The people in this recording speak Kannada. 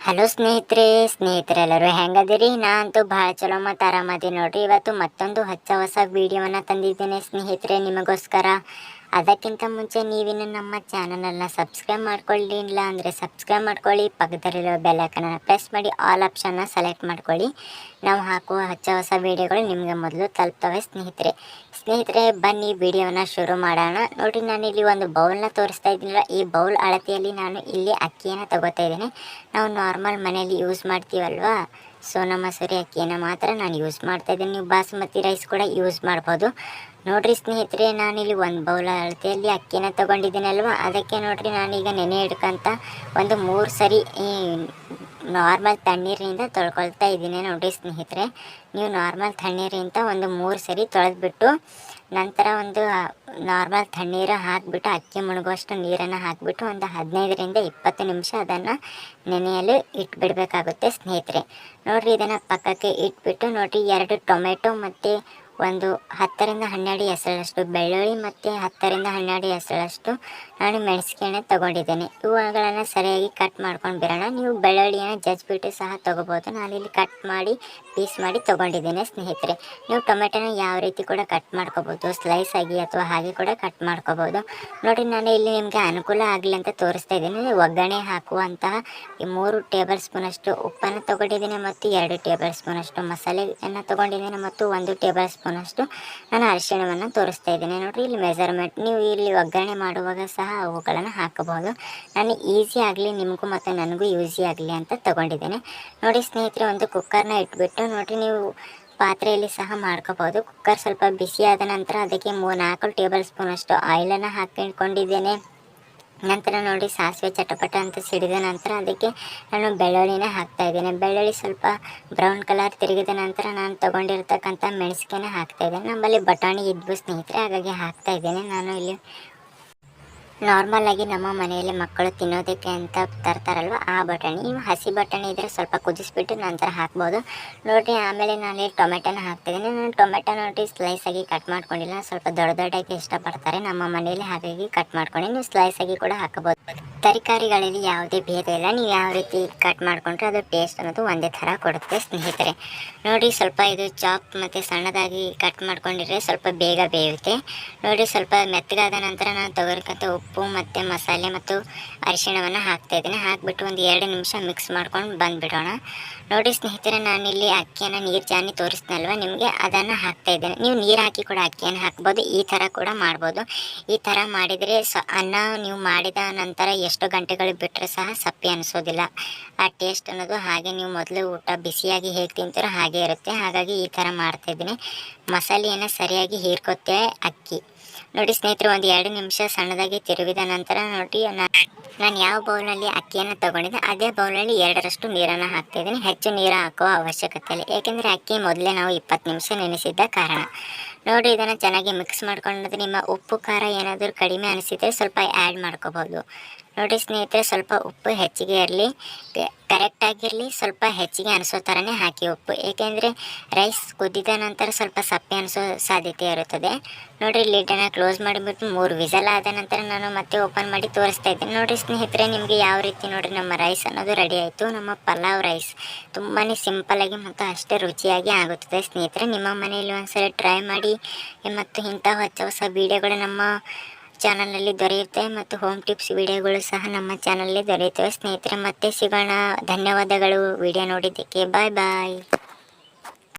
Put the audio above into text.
ಹಲೋ ಸ್ನೇಹಿತರೆಲ್ಲರೂ ಹೆಂಗದಿರಿ? ನಾ ಅಂತೂ ಭಾಳ ಚಲೋ ಮತ್ತು ಆರಾಮದಿ ನೋಡ್ರಿ. ಇವತ್ತು ಮತ್ತೊಂದು ಹೊಸ ವಿಡಿಯೋವನ್ನು ತಂದಿದ್ದೇನೆ ಸ್ನೇಹಿತರೆ ನಿಮಗೋಸ್ಕರ. ಅದಕ್ಕಿಂತ ಮುಂಚೆ ನೀವಿನ್ನು ನಮ್ಮ ಚಾನಲನ್ನು ಸಬ್ಸ್ಕ್ರೈಬ್ ಮಾಡ್ಕೊಳ್ಳಿಲ್ಲ ಅಂದರೆ ಸಬ್ಸ್ಕ್ರೈಬ್ ಮಾಡ್ಕೊಳ್ಳಿ, ಪಕ್ಕದಲ್ಲಿರೋ ಬೆಲ್ ಐಕಾನನ್ನು ಪ್ರೆಸ್ ಮಾಡಿ ಆಲ್ ಆಪ್ಷನ್ನ ಸೆಲೆಕ್ಟ್ ಮಾಡ್ಕೊಳ್ಳಿ. ನಾವು ಹಾಕುವ ಹೊಸ ವಿಡಿಯೋಗಳು ನಿಮಗೆ ಮೊದಲು ತಲುಪ್ತವೆ ಸ್ನೇಹಿತರೆ ಬನ್ನಿ ವಿಡಿಯೋನ ಶುರು ಮಾಡೋಣ. ನೋಡಿರಿ, ನಾನು ಇಲ್ಲಿ ಒಂದು ಬೌಲ್ನ ತೋರಿಸ್ತಾ ಇದ್ದೀನಲ್ಲ, ಈ ಬೌಲ್ ಅಳತೆಯಲ್ಲಿ ನಾನು ಇಲ್ಲಿ ಅಕ್ಕಿಯನ್ನು ತಗೋತಾ ಇದ್ದೇನೆ. ನಾವು ನಾರ್ಮಲ್ ಮನೆಯಲ್ಲಿ ಯೂಸ್ ಮಾಡ್ತೀವಲ್ವಾ, ಸೋನಾ ಮಸೂರಿ ಅಕ್ಕಿಯನ್ನು ಮಾತ್ರ ನಾನು ಯೂಸ್ ಮಾಡ್ತಾ ಇದ್ದೀನಿ. ನೀವು ಬಾಸುಮತಿ ರೈಸ್ ಕೂಡ ಯೂಸ್ ಮಾಡ್ಬೋದು. ನೋಡಿರಿ ಸ್ನೇಹಿತರೆ, ನಾನಿಲ್ಲಿ ಒಂದು ಬೌಲ್ ಅಳತೆಯಲ್ಲಿ ಅಕ್ಕಿನ ತೊಗೊಂಡಿದ್ದೀನಲ್ವ, ಅದಕ್ಕೆ ನೋಡಿರಿ ನಾನೀಗ ನೆನೆ ಹಿಡ್ಕೊಂತ ಒಂದು 3 ಸರಿ ನಾರ್ಮಲ್ ತಣ್ಣೀರಿನಿಂದ ತೊಳ್ಕೊಳ್ತಾ ಇದ್ದೀನಿ. ನೋಡಿ ಸ್ನೇಹಿತರೆ, ನೀವು ನಾರ್ಮಲ್ ತಣ್ಣೀರಿಂದ ಒಂದು 3 ಸರಿ ತೊಳೆದ್ಬಿಟ್ಟು ನಂತರ ಒಂದು ನಾರ್ಮಲ್ ತಣ್ಣೀರು ಹಾಕಿಬಿಟ್ಟು ಅಕ್ಕಿ ಮುಳುಗುವಷ್ಟು ನೀರನ್ನು ಹಾಕಿಬಿಟ್ಟು ಒಂದು 15ರಿಂದ 20 ನಿಮಿಷ ಅದನ್ನು ನೆನೆಯಲು ಇಟ್ಬಿಡಬೇಕಾಗುತ್ತೆ ಸ್ನೇಹಿತರೆ. ನೋಡಿರಿ, ಇದನ್ನು ಪಕ್ಕಕ್ಕೆ ಇಟ್ಬಿಟ್ಟು ನೋಡಿರಿ 2 ಟೊಮೆಟೊ ಮತ್ತು ಒಂದು 10ರಿಂದ 12 ಎಸಳಷ್ಟು ಬೆಳ್ಳುಳ್ಳಿ ಮತ್ತು 10ರಿಂದ 12 ಎಸಳಷ್ಟು ನಾನು ಮೆಣಸಿನಕಾಯಿನ ತೊಗೊಂಡಿದ್ದೇನೆ. ಇವುಗಳನ್ನು ಸರಿಯಾಗಿ ಕಟ್ ಮಾಡ್ಕೊಂಡು ಬಿಡೋಣ. ನೀವು ಬೆಳ್ಳುಳ್ಳಿಯನ್ನು ಜಜ್ಜಿಬಿಟ್ಟು ಸಹ ತೊಗೋಬೋದು. ನಾನಿಲ್ಲಿ ಕಟ್ ಮಾಡಿ ಪೀಸ್ ಮಾಡಿ ತೊಗೊಂಡಿದ್ದೇನೆ ಸ್ನೇಹಿತರೆ. ನೀವು ಟೊಮೆಟೊನ ಯಾವ ರೀತಿ ಕೂಡ ಕಟ್ ಮಾಡ್ಕೋಬೋದು, ಸ್ಲೈಸ್ ಆಗಿ ಅಥವಾ ಹಾಗೆ ಕೂಡ ಕಟ್ ಮಾಡ್ಕೋಬೋದು. ನೋಡಿ, ನಾನು ಇಲ್ಲಿ ನಿಮಗೆ ಅನುಕೂಲ ಆಗಲಿ ಅಂತ ತೋರಿಸ್ತಾ ಇದ್ದೀನಿ. ಒಗ್ಗರಣೆ ಹಾಕುವಂತಹ 3 ಟೇಬಲ್ ಸ್ಪೂನಷ್ಟು ಉಪ್ಪನ್ನು ತೊಗೊಂಡಿದ್ದೀನಿ ಮತ್ತು 2 ಟೇಬಲ್ ಸ್ಪೂನಷ್ಟು ಮಸಾಲೆಯನ್ನು ತೊಗೊಂಡಿದ್ದೀನಿ ಮತ್ತು 1 ಟೇಬಲ್ ಸ್ಪೂನಷ್ಟು ನಾನು ಅರಿಶಿಣವನ್ನು ತೋರಿಸ್ತಾ ಇದ್ದೀನಿ. ನೋಡಿರಿ, ಇಲ್ಲಿ ಮೆಜರ್ಮೆಂಟ್ ನೀವು ಇಲ್ಲಿ ಒಗ್ಗರಣೆ ಮಾಡುವಾಗ ಸಹ ಅವುಗಳನ್ನು ಹಾಕಬಹುದು. ನಾನು ಈಸಿ ಆಗಲಿ ನಿಮಗೂ ಮತ್ತು ನನಗೂ ಈಸಿ ಆಗಲಿ ಅಂತ ತೊಗೊಂಡಿದ್ದೇನೆ. ನೋಡಿ ಸ್ನೇಹಿತರೆ, ಒಂದು ಕುಕ್ಕರ್ನ ಇಟ್ಬಿಟ್ಟು ನೋಡಿರಿ ನೀವು ಪಾತ್ರೆಯಲ್ಲಿ ಸಹ ಮಾಡ್ಕೋಬೋದು. ಕುಕ್ಕರ್ ಸ್ವಲ್ಪ ಬಿಸಿಯಾದ ನಂತರ ಅದಕ್ಕೆ 4 ಟೇಬಲ್ ಸ್ಪೂನಷ್ಟು ಆಯಿಲನ್ನು ಹಾಕಿಕೊಂಡಿದ್ದೇನೆ. ನಂತರ ನೋಡಿ, ಸಾಸಿವೆ ಚಟಪಟ ಅಂತ ಸಿಡಿದ ನಂತರ ಅದಕ್ಕೆ ನಾನು ಬೆಳ್ಳುಳ್ಳಿನ ಹಾಕ್ತಾ ಇದ್ದೇನೆ. ಬೆಳ್ಳುಳ್ಳಿ ಸ್ವಲ್ಪ ಬ್ರೌನ್ ಕಲರ್ ತಿರುಗಿದ ನಂತರ ನಾನು ತೊಗೊಂಡಿರ್ತಕ್ಕಂಥ ಮೆಣಸಿನಕಾಯಿನ ಹಾಕ್ತಾ ಇದ್ದೇನೆ. ನಮ್ಮಲ್ಲಿ ಬಟಾಣಿ ಇದ್ವು ಸ್ನೇಹಿತರೆ, ಹಾಗಾಗಿ ಹಾಕ್ತಾ ಇದ್ದೇನೆ. ನಾನು ಇಲ್ಲಿ ನಾರ್ಮಲ್ ಆಗಿ ನಮ್ಮ ಮನೆಯಲ್ಲಿ ಮಕ್ಕಳು ತಿನ್ನೋದಕ್ಕೆ ಅಂತ ತರ್ತಾರಲ್ವ, ಆ ಬಟಾಣಿ. ನೀವು ಹಸಿ ಬಟಾಣಿ ಇದ್ದರೆ ಸ್ವಲ್ಪ ಕುದಿಸ್ಬಿಟ್ಟು ನಂತರ ಹಾಕ್ಬೋದು. ನೋಡಿರಿ, ಆಮೇಲೆ ನಾನು ಟೊಮೆಟೊನ ಹಾಕ್ತಿದ್ದೀನಿ. ನಾನು ಟೊಮೆಟೊ ನೋಡಿ ಸ್ಲೈಸ್ ಆಗಿ ಕಟ್ ಮಾಡ್ಕೊಂಡಿಲ್ಲ, ಸ್ವಲ್ಪ ದೊಡ್ಡದಾಗಿ ಇಷ್ಟಪಡ್ತಾರೆ ನಮ್ಮ ಮನೆಯಲ್ಲಿ, ಹಾಗಾಗಿ ಕಟ್ ಮಾಡ್ಕೊಂಡು ನೀವು ಸ್ಲೈಸ್ ಆಗಿ ಕೂಡ ಹಾಕಬಹುದು. ತರಕಾರಿಗಳಲ್ಲಿ ಯಾವುದೇ ಭೇದ ಇಲ್ಲ, ನೀವು ಯಾವ ರೀತಿ ಕಟ್ ಮಾಡ್ಕೊಂಡ್ರೆ ಅದು ಟೇಸ್ಟ್ ಅನ್ನೋದು ಒಂದೇ ಥರ ಕೊಡುತ್ತೆ ಸ್ನೇಹಿತರೆ. ನೋಡಿ, ಸ್ವಲ್ಪ ಇದು ಚಾಪ್ ಮತ್ತು ಸಣ್ಣದಾಗಿ ಕಟ್ ಮಾಡ್ಕೊಂಡಿದ್ರೆ ಸ್ವಲ್ಪ ಬೇಗ ಬೇಯುತ್ತೆ. ನೋಡಿ, ಸ್ವಲ್ಪ ಮೆತ್ತಗಾದ ನಂತರ ನಾನು ತೊಗೊಳ್ಕಂತ ಉಪ್ಪು ಮತ್ತು ಮಸಾಲೆ ಮತ್ತು ಅರಿಶಿಣವನ್ನು ಹಾಕ್ತಾ ಇದ್ದೀನಿ. ಹಾಕಿಬಿಟ್ಟು ಒಂದು 2 ನಿಮಿಷ ಮಿಕ್ಸ್ ಮಾಡ್ಕೊಂಡು ಬಂದುಬಿಡೋಣ. ನೋಡಿ ಸ್ನೇಹಿತರೆ, ನಾನಿಲ್ಲಿ ಅಕ್ಕಿಯನ್ನು ನೀರು ಜಾನಿ ತೋರಿಸ್ನಲ್ವ ನಿಮಗೆ, ಅದನ್ನು ಹಾಕ್ತಾ ಇದ್ದೇನೆ. ನೀವು ನೀರು ಹಾಕಿ ಕೂಡ ಅಕ್ಕಿಯನ್ನು ಹಾಕ್ಬೋದು, ಈ ಥರ ಕೂಡ ಮಾಡ್ಬೋದು. ಈ ಥರ ಮಾಡಿದರೆ ಅನ್ನ ನೀವು ಮಾಡಿದ ನಂತರ ಎಷ್ಟು ಗಂಟೆಗಳು ಬಿಟ್ಟರೆ ಸಹ ಸಪ್ಪೆ ಅನಿಸೋದಿಲ್ಲ. ಆ ಟೇಸ್ಟ್ ಅನ್ನೋದು ಹಾಗೆ ನೀವು ಮೊದಲು ಊಟ ಬಿಸಿಯಾಗಿ ಹೇಗೆ ತಿಂತೀರೋ ಹಾಗೆ ಇರುತ್ತೆ. ಹಾಗಾಗಿ ಈ ಥರ ಮಾಡ್ತಾಯಿದ್ದೀನಿ. ಮಸಾಲೆಯನ್ನು ಸರಿಯಾಗಿ ಹೀರ್ಕೊತ್ತೆ ಅಕ್ಕಿ. ನೋಡಿ ಸ್ನೇಹಿತರೆ, ಒಂದು 2 ನಿಮಿಷ ಸಣ್ಣದಾಗಿ ತಿರುಗಿದ ನಂತರ ನೋಡಿ ನಾನು ಯಾವ ಬೌಲ್ನಲ್ಲಿ ಅಕ್ಕಿಯನ್ನು ತೊಗೊಂಡಿದ್ದೆ ಅದೇ ಬೌಲ್ನಲ್ಲಿ 2ರಷ್ಟು ನೀರನ್ನು ಹಾಕ್ತಾಯಿದ್ದೀನಿ. ಹೆಚ್ಚು ನೀರು ಹಾಕುವ ಅವಶ್ಯಕತೆ ಇಲ್ಲ, ಏಕೆಂದರೆ ಅಕ್ಕಿ ಮೊದಲೇ ನಾವು 20 ನಿಮಿಷ ನೆನೆಸಿದ್ದ ಕಾರಣ. ನೋಡಿ, ಇದನ್ನು ಚೆನ್ನಾಗಿ ಮಿಕ್ಸ್ ಮಾಡ್ಕೊಂಡ್ರೆ ನಿಮ್ಮ ಉಪ್ಪು ಖಾರ ಏನಾದರೂ ಕಡಿಮೆ ಅನಿಸಿದರೆ ಸ್ವಲ್ಪ ಆ್ಯಡ್ ಮಾಡ್ಕೋಬೋದು. ನೋಡಿ ಸ್ನೇಹಿತರೆ, ಸ್ವಲ್ಪ ಉಪ್ಪು ಹೆಚ್ಚಿಗೆ ಇರಲಿ, ಕರೆಕ್ಟಾಗಿರಲಿ, ಸ್ವಲ್ಪ ಹೆಚ್ಚಿಗೆ ಅನಿಸೋ ಥರನೇ ಹಾಕಿ ಉಪ್ಪು, ಏಕೆಂದರೆ ರೈಸ್ ಕುದ್ದಿದ ನಂತರ ಸ್ವಲ್ಪ ಸಪ್ಪೆ ಅನಿಸೋ ಸಾಧ್ಯತೆ ಇರುತ್ತದೆ. ನೋಡಿರಿ, ಲಿಡ್ಡನ್ನು ಕ್ಲೋಸ್ ಮಾಡಿಬಿಟ್ಟು 3 ವಿಸಲ್ ಆದ ನಂತರ ನಾನು ಮತ್ತೆ ಓಪನ್ ಮಾಡಿ ತೋರಿಸ್ತಾ ಇದ್ದೀನಿ. ನೋಡಿರಿ ಸ್ನೇಹಿತರೆ, ನಿಮಗೆ ಯಾವ ರೀತಿ ನೋಡಿರಿ ನಮ್ಮ ರೈಸ್ ಅನ್ನೋದು ರೆಡಿ ಆಯಿತು. ನಮ್ಮ ಪಲಾವ್ ರೈಸ್ ತುಂಬಾ ಸಿಂಪಲ್ಲಾಗಿ ಮತ್ತು ಅಷ್ಟೇ ರುಚಿಯಾಗಿ ಆಗುತ್ತದೆ ಸ್ನೇಹಿತರೆ. ನಿಮ್ಮ ಮನೆಯಲ್ಲಿ ಒಂದ್ಸಲ ಟ್ರೈ ಮಾಡಿ ಮತ್ತು ಇಂಥ ಹೊಸ ವೀಡಿಯೋಗಳು ನಮ್ಮ ಚಾನಲಲ್ಲಿ ದೊರೆಯುತ್ತೆ ಮತ್ತು ಹೋಮ್ ಟಿಪ್ಸ್ ವಿಡಿಯೋಗಳು ಸಹ ನಮ್ಮ ಚಾನಲಲ್ಲಿ ದೊರೆಯುತ್ತವೆ ಸ್ನೇಹಿತರೆ. ಮತ್ತೆ ಸಿಗೋಣ. ಧನ್ಯವಾದಗಳು ವಿಡಿಯೋ ನೋಡಿದ್ದಕ್ಕೆ. ಬಾಯ್ ಬಾಯ್.